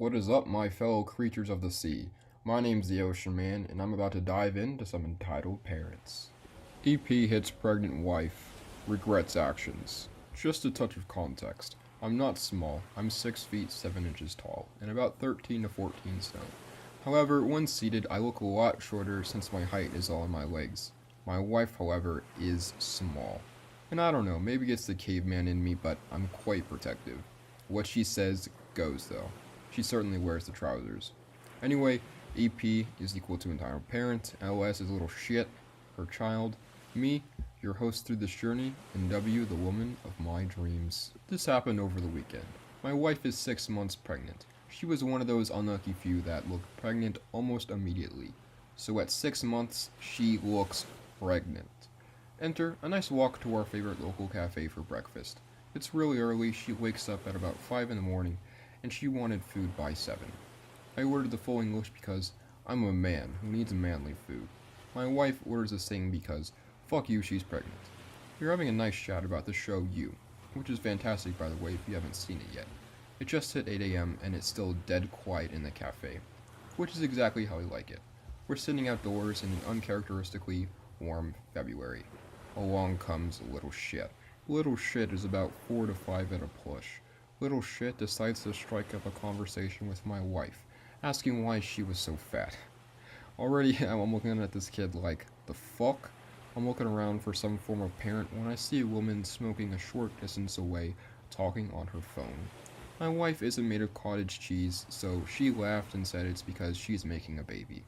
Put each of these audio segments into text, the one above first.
What is up, my fellow creatures of the sea? My name's the Ocean Man, and I'm about to dive into some entitled parents. EP hits pregnant wife, regrets actions. Just a touch of context. I'm not small, I'm 6 feet 7 inches tall, and about 13 to 14 stone. However, when seated, I look a lot shorter since my height is all in my legs. My wife, however, is small. And I don't know, maybe it's the caveman in me, but I'm quite protective. What she says goes, though. She certainly wears the trousers. Anyway, EP is equal to entitled parent, LS is little shit, her child, me, your host through this journey, and W, the woman of my dreams. This happened over the weekend. My wife is 6 months pregnant. She was one of those unlucky few that look pregnant almost immediately. So at 6 months, she looks pregnant. Enter a nice walk to our favorite local cafe for breakfast. It's really early, she wakes up at about 5 in the morning, and she wanted food by 7. I ordered the full English because I'm a man who needs manly food. My wife orders the same because, fuck you, she's pregnant. We're having a nice chat about the show You, which is fantastic by the way if you haven't seen it yet. It just hit 8 a.m. and it's still dead quiet in the cafe, which is exactly how I like it. We're sitting outdoors in an uncharacteristically warm February. Along comes Little Shit. Little Shit is about 4 to 5 at a push. Little Shit decides to strike up a conversation with my wife, asking why she was so fat. Already I'm looking at this kid like, the fuck? I'm looking around for some form of parent when I see a woman smoking a short distance away, talking on her phone. My wife isn't made of cottage cheese, so she laughed and said it's because she's making a baby.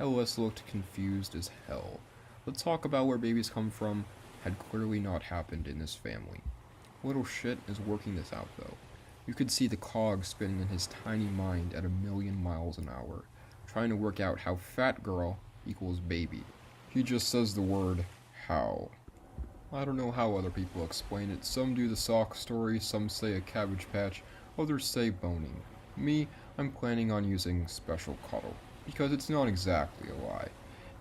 LS looked confused as hell. The talk about where babies come from had clearly not happened in this family. Little Shit is working this out though. You could see the cogs spinning in his tiny mind at 1,000,000 miles an hour, trying to work out how fat girl equals baby. He just says the word, how. I don't know how other people explain it. Some do the sock story, some say a cabbage patch, others say boning. Me, I'm planning on using special cuddle, because it's not exactly a lie.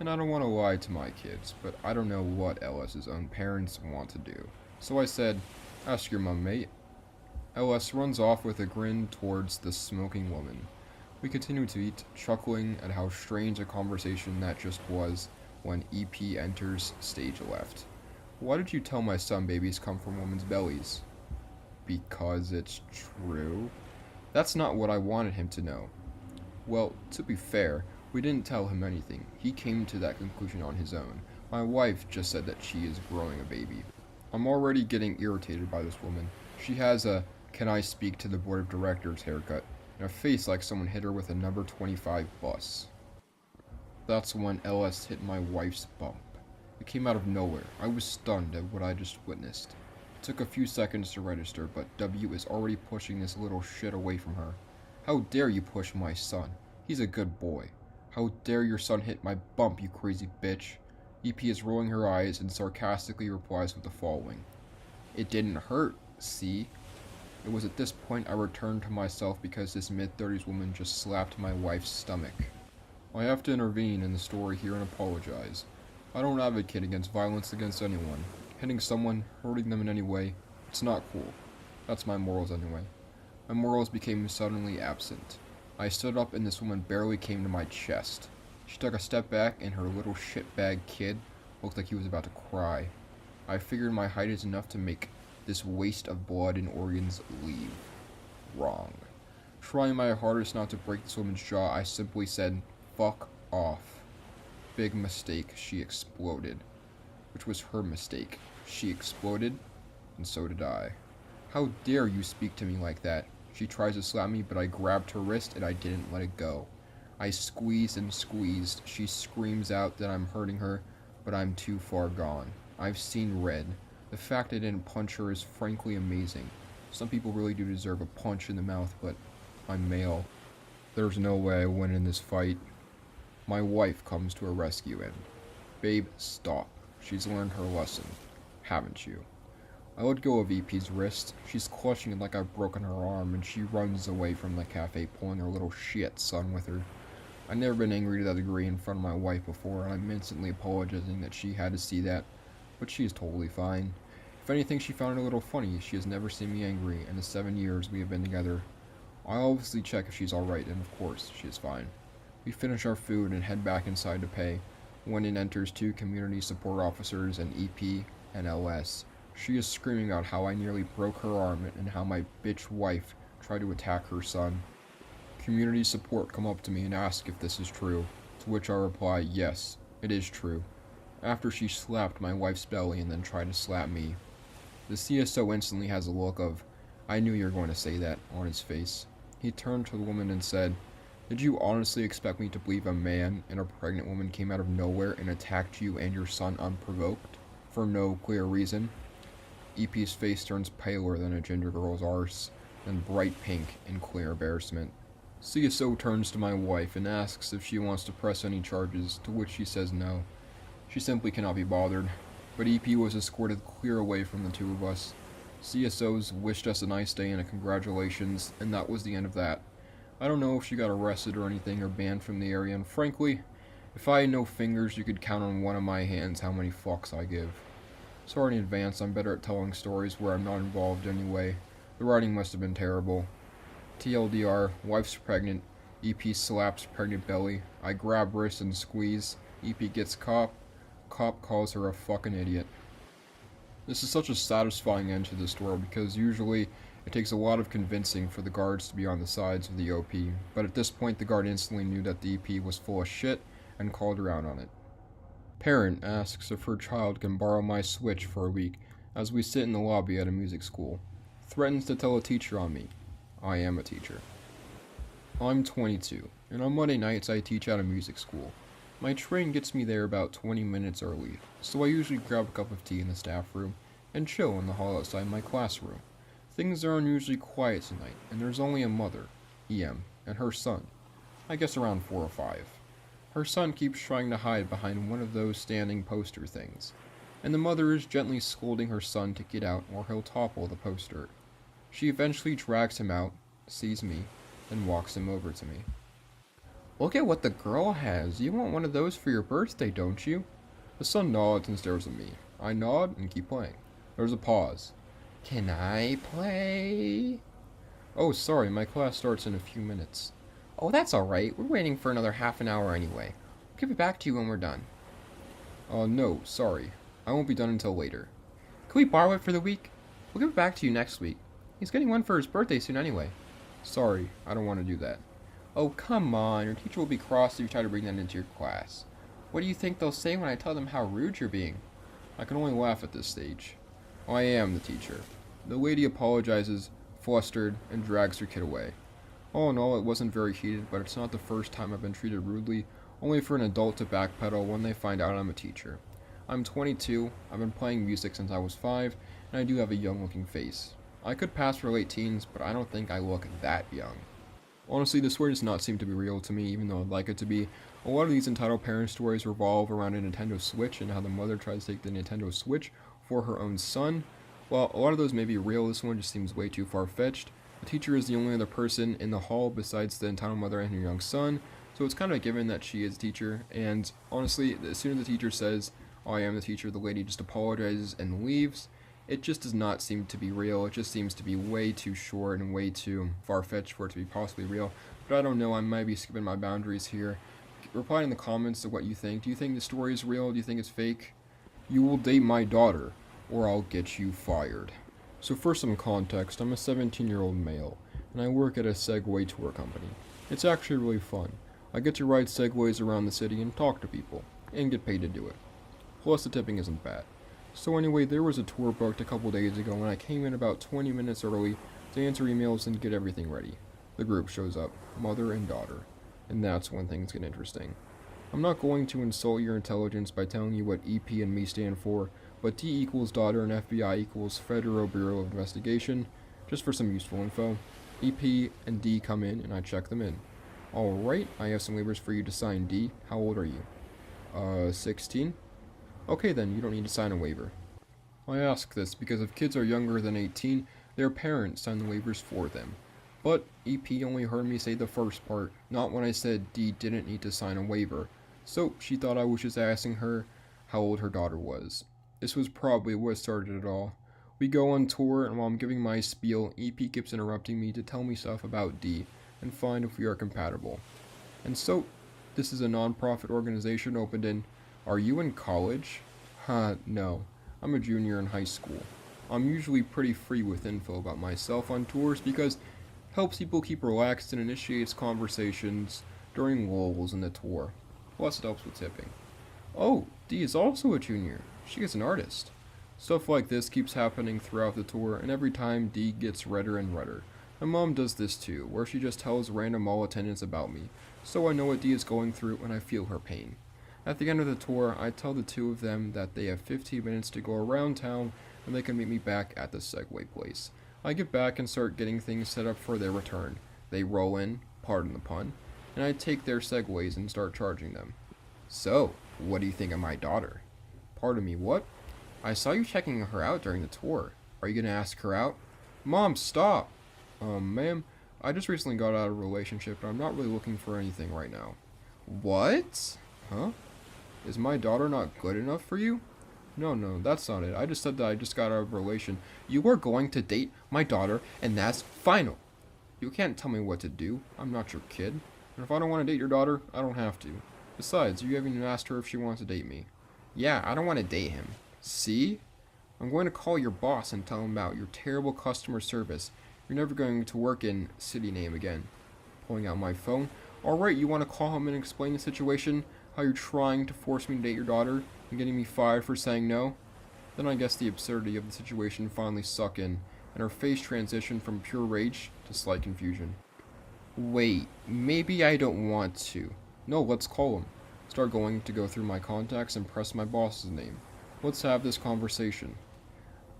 And I don't want to lie to my kids, but I don't know what LS's own parents want to do. So I said, ask your mum, mate. LS runs off with a grin towards the smoking woman. We continue to eat, chuckling at how strange a conversation that just was when EP enters stage left. Why did you tell my son babies come from women's bellies? Because it's true? That's not what I wanted him to know. Well, to be fair, we didn't tell him anything. He came to that conclusion on his own. My wife just said that she is growing a baby. I'm already getting irritated by this woman. She has a "can I speak to the board of directors" haircut, and a face like someone hit her with a number 25 bus. That's when LS hit my wife's bump. It came out of nowhere. I was stunned at what I just witnessed. It took a few seconds to register, but W is already pushing this little shit away from her. How dare you push my son? He's a good boy. How dare your son hit my bump, you crazy bitch? EP is rolling her eyes and sarcastically replies with the following. It didn't hurt, see? It was at this point I returned to myself because this mid-30s woman just slapped my wife's stomach. I have to intervene in the story here and apologize. I don't advocate against violence against anyone. Hitting someone, hurting them in any way, it's not cool. That's my morals anyway. My morals became suddenly absent. I stood up and this woman barely came to my chest. She took a step back and her little shitbag kid looked like he was about to cry. I figured my height is enough to make this waste of blood and organs leave. Wrong. Trying my hardest not to break this woman's jaw, I simply said, fuck off. Big mistake, she exploded. Which was her mistake. She exploded, and so did I. How dare you speak to me like that? She tries to slap me, but I grabbed her wrist and I didn't let it go. I squeezed and squeezed. She screams out that I'm hurting her, but I'm too far gone. I've seen red. The fact I didn't punch her is frankly amazing. Some people really do deserve a punch in the mouth, but I'm male. There's no way I win in this fight. My wife comes to her rescue and, babe, stop. She's learned her lesson. Haven't you? I let go of EP's wrist. She's clutching it like I've broken her arm, and she runs away from the cafe, pulling her little shit son with her. I've never been angry to that degree in front of my wife before, and I'm instantly apologizing that she had to see that, but she is totally fine. If anything, she found it a little funny. She has never seen me angry in the 7 years we have been together. I obviously check if she's alright, and of course, she is fine. We finish our food and head back inside to pay, when in enters two community support officers, an EP and LS. She is screaming about how I nearly broke her arm and how my bitch wife tried to attack her son. Community support come up to me and ask if this is true, to which I reply, yes, it is true, after she slapped my wife's belly and then tried to slap me. The CSO instantly has a look of, I knew you were going to say that, on his face. He turned to the woman and said, did you honestly expect me to believe a man and a pregnant woman came out of nowhere and attacked you and your son unprovoked? For no clear reason? EP's face turns paler than a ginger girl's arse, then bright pink in clear embarrassment. CSO turns to my wife and asks if she wants to press any charges, to which she says no. She simply cannot be bothered, but EP was escorted clear away from the two of us. CSOs wished us a nice day and a congratulations, and that was the end of that. I don't know if she got arrested or anything or banned from the area, and frankly, if I had no fingers, you could count on one of my hands how many fucks I give. Sorry in advance, I'm better at telling stories where I'm not involved anyway. The writing must have been terrible. TLDR, wife's pregnant, EP slaps pregnant belly, I grab wrist and squeeze, EP gets cop calls her a fucking idiot. This is such a satisfying end to the story because usually it takes a lot of convincing for the guards to be on the sides of the OP, but at this point the guard instantly knew that the EP was full of shit and called her out on it. Parent asks if her child can borrow my Switch for a week as we sit in the lobby at a music school. Threatens to tell a teacher on me. I am a teacher. I'm 22, and on Monday nights I teach at a music school. My train gets me there about 20 minutes early, so I usually grab a cup of tea in the staff room and chill in the hall outside my classroom. Things are unusually quiet tonight, and there's only a mother, EM, and her son, I guess around 4 or 5. Her son keeps trying to hide behind one of those standing poster things, and the mother is gently scolding her son to get out or he'll topple the poster. She eventually drags him out, sees me, and walks him over to me. Look at what the girl has. You want one of those for your birthday, don't you? The son nods and stares at me. I nod and keep playing. There's a pause. Can I play? Oh, sorry, my class starts in a few minutes. Oh, that's alright. We're waiting for another half an hour anyway. I'll give it back to you when we're done. No, sorry. I won't be done until later. Can we borrow it for the week? We'll give it back to you next week. He's getting one for his birthday soon anyway. Sorry, I don't want to do that. Oh, come on. Your teacher will be cross if you try to bring that into your class. What do you think they'll say when I tell them how rude you're being? I can only laugh at this stage. I am the teacher. The lady apologizes, flustered, and drags her kid away. All in all, it wasn't very heated, but it's not the first time I've been treated rudely, only for an adult to backpedal when they find out I'm a teacher. I'm 22, I've been playing music since I was 5, and I do have a young-looking face. I could pass for late teens, but I don't think I look that young. Honestly, this story does not seem to be real to me, even though I'd like it to be. A lot of these entitled parent stories revolve around a Nintendo Switch and how the mother tries to take the Nintendo Switch for her own son. While a lot of those may be real, this one just seems way too far-fetched. The teacher is the only other person in the hall besides the entitled mother and her young son, so it's kind of a given that she is a teacher, and honestly, as soon as the teacher says, I am the teacher, the lady just apologizes and leaves. It just does not seem to be real. It just seems to be way too short and way too far-fetched for it to be possibly real. But I don't know, I might be skipping my boundaries here. Reply in the comments to what you think. Do you think the story is real? Do you think it's fake? You will date my daughter, or I'll get you fired. So for some context, I'm a 17-year-old male, and I work at a Segway tour company. It's actually really fun. I get to ride Segways around the city and talk to people, and get paid to do it. Plus the tipping isn't bad. So anyway, there was a tour booked a couple days ago, and I came in about 20 minutes early to answer emails and get everything ready. The group shows up, mother and daughter, and that's when things get interesting. I'm not going to insult your intelligence by telling you what EP and me stand for, but D equals daughter and FBI equals Federal Bureau of Investigation. Just for some useful info, EP and D come in and I check them in. Alright, I have some waivers for you to sign. D, how old are you? 16? Okay then, you don't need to sign a waiver. I ask this because if kids are younger than 18, their parents sign the waivers for them. But EP only heard me say the first part, not when I said D didn't need to sign a waiver, so she thought I was just asking her how old her daughter was. This was probably what started it all. We go on tour, and while I'm giving my spiel, EP keeps interrupting me to tell me stuff about D and find if we are compatible. And so, this is a non-profit organization opened in. Are you in college? No. I'm a junior in high school. I'm usually pretty free with info about myself on tours because it helps people keep relaxed and initiates conversations during lulls in the tour. Plus, it helps with tipping. Oh, Dee is also a junior. She is an artist. Stuff like this keeps happening throughout the tour, and every time Dee gets redder and redder. My mom does this too, where she just tells random mall attendants about me, so I know what Dee is going through and I feel her pain. At the end of the tour, I tell the two of them that they have 15 minutes to go around town and they can meet me back at the Segway place. I get back and start getting things set up for their return. They roll in, pardon the pun, and I take their Segways and start charging them. So, what do you think of my daughter? Pardon me, what? I saw you checking her out during the tour. Are you gonna ask her out? Mom, stop! Ma'am, I just recently got out of a relationship and I'm not really looking for anything right now. What? Huh? Is my daughter not good enough for you? No, that's not it. I just said that I just got out of a relation. You are going to date my daughter, and that's final. You can't tell me what to do. I'm not your kid. And if I don't want to date your daughter, I don't have to. Besides, you haven't even asked her if she wants to date me. Yeah, I don't want to date him. See? I'm going to call your boss and tell him about your terrible customer service. You're never going to work in city name again. Pulling out my phone. Alright, you want to call him and explain the situation? How you're trying to force me to date your daughter and getting me fired for saying no? Then I guess the absurdity of the situation finally suck in, and her face transitioned from pure rage to slight confusion. Wait, maybe I don't want to. No, let's call him. Start going to go through my contacts and press my boss's name. Let's have this conversation.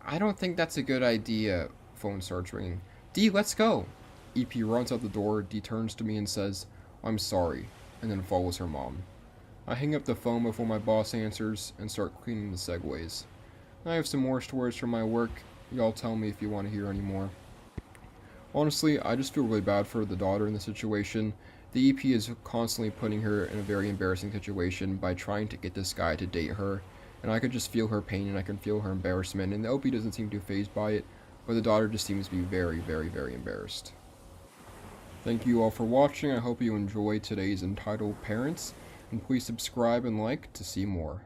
I don't think that's a good idea. Phone starts ringing. D, let's go. EP runs out the door. D turns to me and says, I'm sorry, and then follows her mom. I hang up the phone before my boss answers and start cleaning the Segways. I have some more stories from my work. Y'all tell me if you want to hear any more. Honestly, I just feel really bad for the daughter in the situation. The EP is constantly putting her in a very embarrassing situation by trying to get this guy to date her, and I could just feel her pain and I can feel her embarrassment, and the OP doesn't seem too fazed by it, but the daughter just seems to be very, very, very embarrassed. Thank you all for watching. I hope you enjoyed today's entitled Parents, and please subscribe and like to see more.